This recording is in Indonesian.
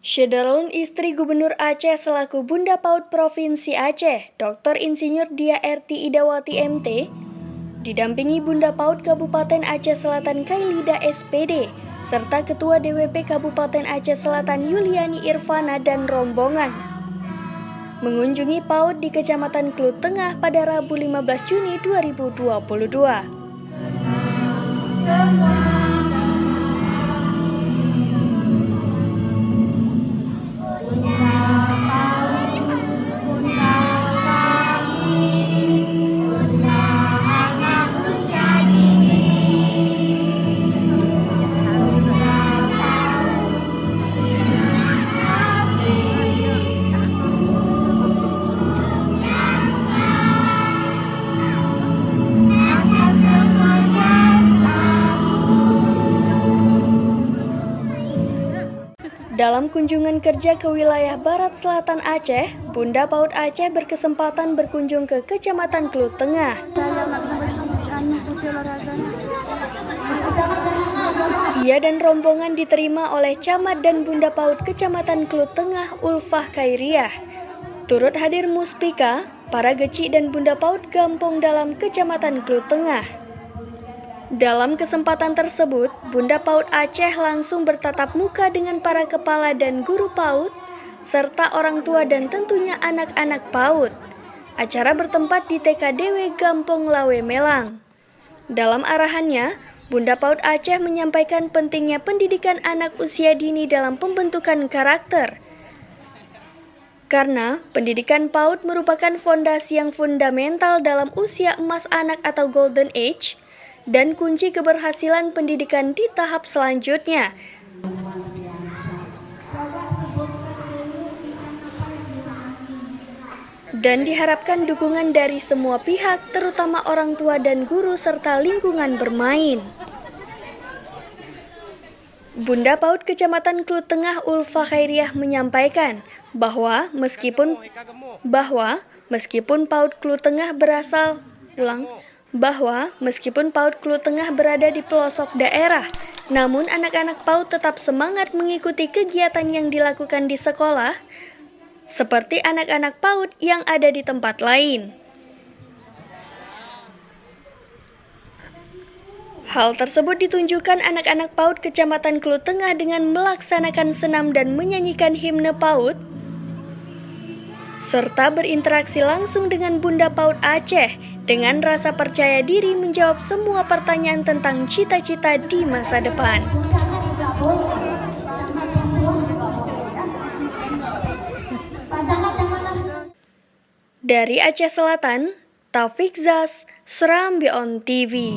Syederlun istri Gubernur Aceh selaku Bunda PAUD Provinsi Aceh, Dr. Insinyur Dia Erti Idawati MT, didampingi Bunda PAUD Kabupaten Aceh Selatan Kailida SPD, serta Ketua DWP Kabupaten Aceh Selatan Yuliani Irfana dan rombongan, mengunjungi PAUD di Kecamatan Klut Tengah pada Rabu 15 Juni 2022. Dalam kunjungan kerja ke wilayah Barat Selatan Aceh, Bunda PAUD Aceh berkesempatan berkunjung ke Kecamatan Klut Tengah. Ia dan rombongan diterima oleh Camat dan Bunda PAUD Kecamatan Klut Tengah Ulfah Khairiah. Turut hadir Muspika, para geci dan Bunda PAUD Gampong dalam Kecamatan Klut Tengah. Dalam kesempatan tersebut, Bunda PAUD Aceh langsung bertatap muka dengan para kepala dan guru PAUD, serta orang tua dan tentunya anak-anak PAUD. Acara bertempat di TKDW Gampong Lawe Melang. Dalam arahannya, Bunda PAUD Aceh menyampaikan pentingnya pendidikan anak usia dini dalam pembentukan karakter. Karena pendidikan PAUD merupakan fondasi yang fundamental dalam usia emas anak atau golden age, dan kunci keberhasilan pendidikan di tahap selanjutnya. Dan diharapkan dukungan dari semua pihak, terutama orang tua dan guru serta lingkungan bermain. Bunda PAUD Kecamatan Klut Tengah Ulfah Khairiah menyampaikan bahwa meskipun PAUD Klut Tengah PAUD Klut Tengah berada di pelosok daerah, namun anak-anak PAUD tetap semangat mengikuti kegiatan yang dilakukan di sekolah, seperti anak-anak PAUD yang ada di tempat lain. Hal tersebut ditunjukkan anak-anak PAUD Kecamatan Klut Tengah dengan melaksanakan senam dan menyanyikan himne PAUD, serta berinteraksi langsung dengan Bunda PAUD Aceh dengan rasa percaya diri menjawab semua pertanyaan tentang cita-cita di masa depan. Dari Aceh Selatan, Taufik Zaz, Serambi On TV.